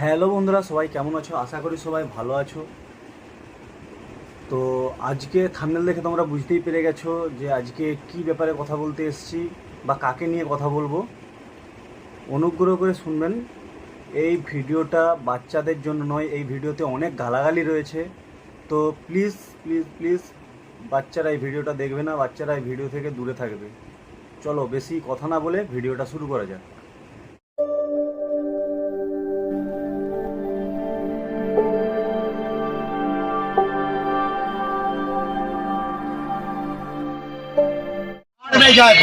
Hello বন্ধুরা, সবাই কেমন আছো? আশা করি সবাই ভালো আছো। তো আজকে থাম্বনেল দেখে তোমরা বুঝতেই পেরে গেছো যে আজকে কি ব্যাপারে কথা বলতে এসেছি বা কাকে নিয়ে কথা বলবো। অনুগ্রহ করে শুনবেন। এই ভিডিওটা বাচ্চাদের জন্য নয়, এই ভিডিওতে অনেক গালাগালি রয়েছে। তো প্লিজ প্লিজ প্লিজ বাচ্চারা এই ভিডিওটা দেখবে না, বাচ্চারা এই ভিডিও থেকে দূরে থাকবে। চলো বেশি কথা না বলে ভিডিওটা শুরু করা যাক।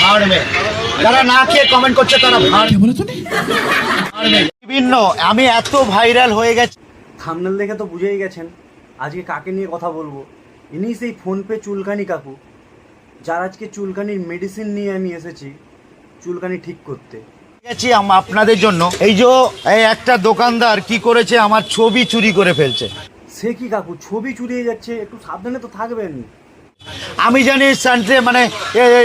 ভাড় মে যারা না খেয়ে কমেন্ট করছে তারা ভাড় মে। বিভিন্ন আমি এত ভাইরাল হয়ে গেছি। থাম্বনেল দেখে তো বুঝেই গেছেন আজকে কাকে নিয়ে কথা বলবো। ইনি সেই ফোনপে চুলকানি কাকু, যার আজকে চুলকানির মেডিসিন নিয়ে আমি এসেছি চুলকানি ঠিক করতে। গেছি আপনাদের জন্য। এই যে এই একটা দোকানদার কি করেছে, আমার ছবি চুরি করে ফেলছে। সে কি কাকু, ছবি চুরিয়ে যাচ্ছে? একটু সাবধানে তো থাকবেন। আমি জানি সেন্ট্রে মানে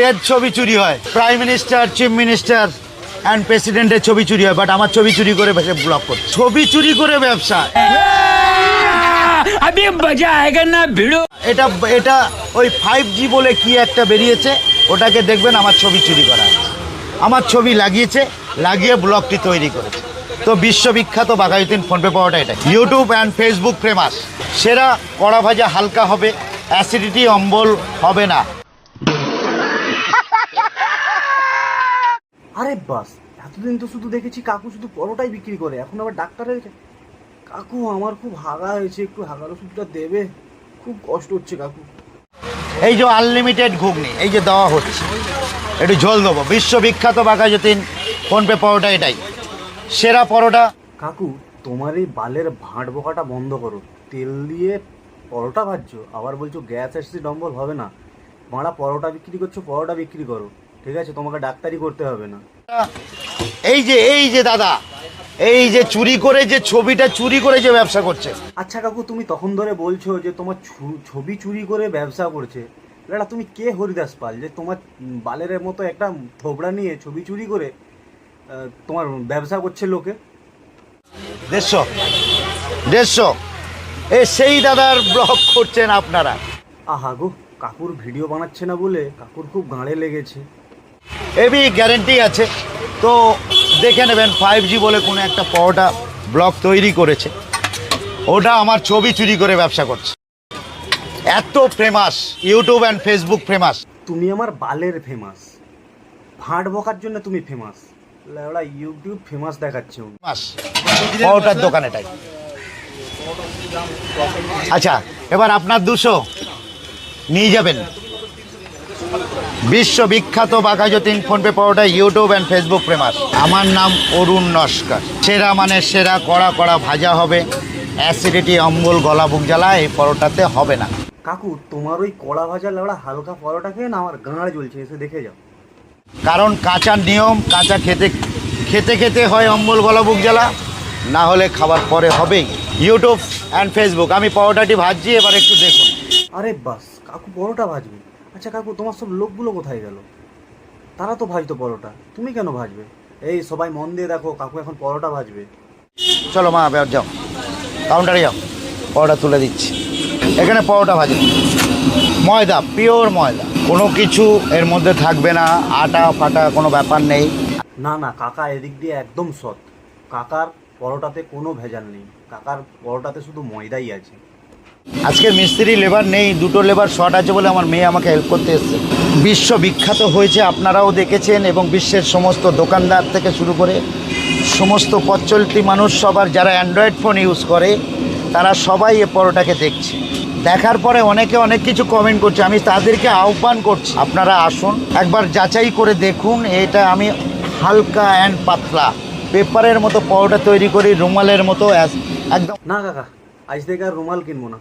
এর ছবি চুরি হয়, prime minister, chief minister and প্রেসিডেন্টের ছবি চুরি হয়, বাট আমার ছবি চুরি করে ব্লক করছে। ছবি চুরি করে ব্যবসা, अभी मजा आएगा ना भिड़ो। এটা এটা ওই 5G বলে কি একটা বেরিয়েছে, ওটাকে দেখবেন আমার ছবি চুরি করা আছে। আমার ছবি লাগিয়ে ব্লগটি তৈরি করেছে। তো বিশ্ববিখ্যাত বাঘাযতীন ফোনপে পাওয়াটা এটা। ইউটিউব অ্যান্ড ফেসবুক ফেমাস, সেরা কড়া ভাজা হালকা হবে, অ্যাসিডিটি অম্বল হবে না। আরে বাস, এতদিন তো শুধু দেখেছি কাকু শুধু পরোটাই বিক্রি করে, এখন আবার ডাক্তার হয়েছে। কাকু আমার খুব হাগা হয়েছে, একটু হাগার ওষুধটা দেবে, খুব কষ্ট হচ্ছে কাকু। এই যে আনলিমিটেড ঘুগনি এই যে দেওয়া হচ্ছে, একটু ঝোল দেবো। বিশ্ববিখ্যাত বাঘাযতীন ফোনপে পরোটা এটাই সেরা পরোটা। কাকু তোমার এই বালের ভাঁট বোকাটা বন্ধ করো। তেল দিয়ে পরোটা ভাজছো, আবার বলছো গ্যাস অ্যাসিড অম্বল হবে না। মারা পরোটা বিক্রি করছো, পরোটা বিক্রি করো, ঠিক আছে? তোমাকে ডাক্তারি করতে হবে না। এই যে দাদা, এই যে চুরি করে, যে ছবিটা চুরি করে যে ব্যবসা করছে। আচ্ছা কাকু, তুমি তখন ধরে বলছো যে তোমার ছবি চুরি করে ব্যবসা করছে। দাদা তুমি কে হরিদাস পাল যে তোমার বালের মতো একটা থোবড়া নিয়ে ছবি চুরি করে তোমার ব্যবসা করছে লোকে? 150 এ সেই দাদার ব্লগ করছেন আপনারা। আহা গো, কাকুর ভিডিও বানাচ্ছে না বলে কাকুর খুব গাঁড়ে লেগেছে। এবি গ্যারেন্টি আছে, তো দেখে নেবেন। 5G বলে কোনো একটা পরোটা ব্লগ তৈরি করেছে, ওটা আমার ছবি চুরি করে ব্যবসা করছে। এত famous, YouTube and Facebook famous. তুমি আমার বালের ফেমাস, ভাঁট বকার জন্য তুমি ফেমাস। ওরা ইউটিউব ফেমাস দেখাচ্ছে। পরোটার দোকান এটাই। আচ্ছা, এবার আপনার 200 নিয়ে যাবেন। বিশ্ববিখ্যাত Baghajatin PhonePe paratha YouTube and Facebook famous. আমার নাম অরুণ নস্কর। সেরা মানে সেরা, কড়া কড়া ভাজা হবে, অ্যাসিডিটি অম্বল গলা বুক জ্বালা এই পরোটাতে হবে না। কাকু তোমার ওই কড়া ভাজা লেওড়া হালকা পরোটা খেয়ে না আমার গাঁড় জ্বলছে, এসে দেখে যাও। কারণ কাঁচা নিয়ম, কাঁচা খেতে খেতে খেতে হয় অম্বল গলা বুক জ্বালা, না হলে খাবার পরে হবেই। ইউটিউব অ্যান্ড ফেসবুক আমি পরোটাটি ভাজছি, এবার একটু দেখুন। আরে বাস, কাকু পরোটা ভাজবে? আচ্ছা কাকু, তোমার সব লোকগুলো কোথায় গেল? তারা তো ভাজতো পরোটা, তুমি কেন ভাজবে? এই সবাই মন দিয়ে দেখো, কাকু এখন পরোটা ভাজবে। চলো মা, এবার যাও কাউন্টারে যাও, পরোটা তুলে দিচ্ছি। এখানে পরোটা ভাজি, ময়দা, পিওর ময়দা, কোনো কিছু এর মধ্যে থাকবে না, আটা ফাটা কোনো ব্যাপার নেই। না না, কাকা এদিক দিয়ে একদম সৎ। কাকার পরোটাতে কোনো ভেজাল নেই, কাকার পরোটাতে শুধু ময়দাই আছে। আজকের মিস্ত্রি লেবার নেই, 2টো লেবার শর্ট আছে বলে আমার মেয়ে আমাকে হেল্প করতে এসছে। বিশ্ববিখ্যাত হয়েছে, আপনারাও দেখেছেন, এবং বিশ্বের সমস্ত দোকানদার থেকে শুরু করে সমস্ত পথ চলতি মানুষ, সবার যারা অ্যান্ড্রয়েড ফোন ইউজ করে তারা সবাই এ পরোটাকে দেখছে। দেখার পরে অনেকে অনেক কিছু কমেন্ট করছে, আমি তাদেরকে আহ্বান করছি আপনারা আসুন, একবার যাচাই করে দেখুন। এটা আমি হালকা অ্যান্ড পাতলা পেপারের মতো পরোটা তৈরি করি, রুমালের মতো একদম। না কাকা, আজ থেকে আর রুমাল কিনবো না,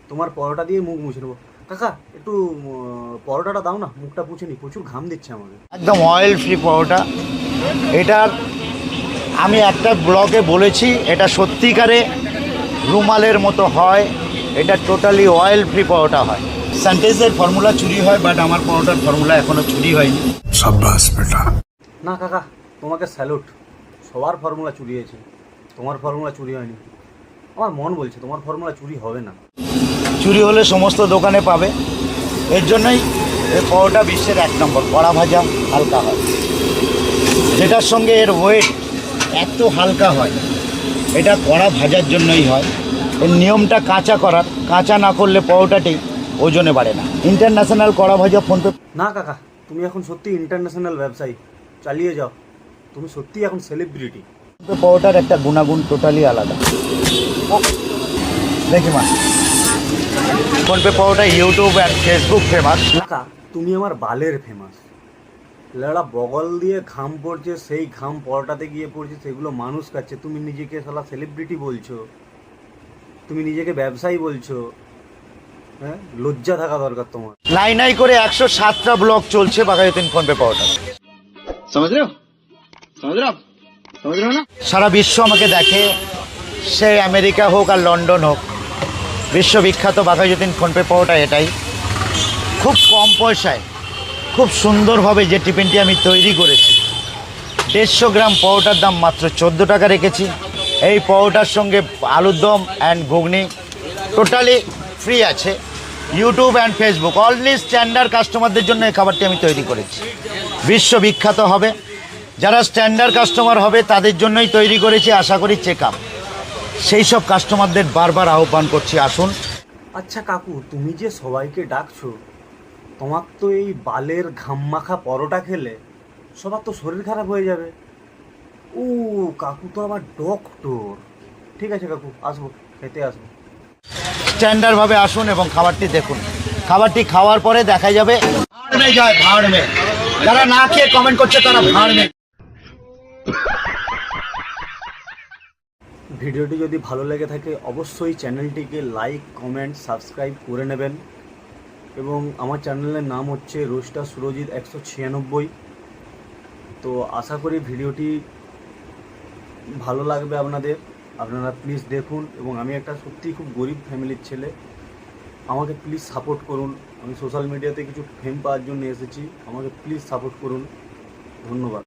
তোমার পরোটা দিয়ে মুখ মুছে নেবো। কাকা একটু পরোটাটা দাও না, মুখটা পুছে নি, প্রচুর ঘাম দিচ্ছে আমাকে। একদম অয়েল ফ্রি পরোটা। এটার আমি একটা ব্লগে বলেছি, এটা সত্যিকারে রুমালের মতো হয়, এটা টোটালি অয়েল ফ্রি পরোটা হয়। স্যান্টেজের ফর্মুলা চুরি হয়, বাট আমার পরোটার ফর্মুলা এখনও চুরি হয়নি। না কাকা, তোমাকে স্যালুট, সবার ফর্মুলা চুরিয়েছে, তোমার ফর্মুলা চুরি হয়নি। আমার মন বলছে তোমার ফর্মুলা চুরি হবে না। চুরি হলে সমস্ত দোকানে পাবে। এর জন্যই এই পরোটা বিশ্বের 1 নম্বর। কড়া ভাজা হালকা হয়, যেটার সঙ্গে এর ওয়েট এত হালকা হয়, এটা কড়া ভাজার জন্যই হয়। এর নিয়মটা কাঁচা করার, কাঁচা না করলে পরোটাটি ওজনে বাড়ে না। ইন্টারন্যাশনাল কড়া ভাজা ফোনপে না কাকা, তুমি এখন সত্যি ইন্টারন্যাশনাল ব্যবসায়ী, চালিয়ে যাও। তুমি সত্যি এখন সেলিব্রিটি। পরোটার একটা গুণাগুণ টোটালি আলাদা। দেখি মা, PhonePe paratha YouTube and Facebook famous. কাকা তুমি আমার বালের ফেমাস। লেড়া বগল দিয়ে ঘাম পড়ছে, সেই ঘাম পরোটাতে গিয়ে পড়ছে, সেগুলো মানুষ খাচ্ছে। তুমি নিজেকে শালা সেলিব্রিটি বলছো, তুমি নিজেকে ব্যবসায়ী বলছো। হ্যাঁ, লজ্জা থাকা দরকার তোমার। নাই করে 107টা ব্লগ চলছে বাঘাযতীন ফোনপে পরোটা। সারা বিশ্ব আমাকে দেখে, সে আমেরিকা হোক আর লন্ডন হোক। বিশ্ববিখ্যাত বাঘাযতীন ফোনপে পরোটা এটাই। খুব কম পয়সায় খুব সুন্দরভাবে যে টিফিনটি আমি তৈরি করেছি। 150 গ্রাম পরোটার দাম মাত্র 14 টাকা রেখেছি। এই পরোটার সঙ্গে আলুর দম অ্যান্ড ঘুগনি টোটালি ফ্রি আছে। YouTube and Facebook only standard কাস্টমারদের জন্য এই খাবারটি আমি তৈরি করেছি। বিশ্ববিখ্যাত হবে। যারা স্ট্যান্ডার্ড কাস্টমার হবে তাদের জন্যই তৈরি করেছি। আশা করি চেক আপ। সেই সব কাস্টমারদের বারবার আহ্বান করছি, আসুন। আচ্ছা কাকু, তুমি যে সবাইকে ডাকছো, তোমার তো এই বালের ঘামমাখা পরোটা খেলে সবার তো শরীর খারাপ হয়ে যাবে। ও কাকু তো আবার ডক্টর। ঠিক আছে কাকু, আসবো, খেতে আসবো। স্ট্যান্ডার্ডভাবে আসুন এবং খাবারটি দেখুন। খাবারটি খাওয়ার পরে দেখা যাবে ভাঁড় মে। যারা না খেয়ে কমেন্ট করছে তারা ভাঁড় মে। ভিডিওটি যদি ভালো লেগে থাকে অবশ্যই চ্যানেলটিকে লাইক, কমেন্ট, সাবস্ক্রাইব করে নেবেন। এবং আমার চ্যানেলের নাম হচ্ছে রোস্টার সুরজিৎ 196। তো আশা করি ভিডিওটি ভালো লাগবে আপনাদের। আপনারা প্লিজ দেখুন। এবং আমি একটা সত্যিই খুব গরিব ফ্যামিলির ছেলে, আমাকে প্লিজ সাপোর্ট করুন। আমি সোশ্যাল মিডিয়াতে কিছু ফেম পাওয়ার জন্য এসেছি, আমাকে প্লিজ সাপোর্ট করুন। ধন্যবাদ।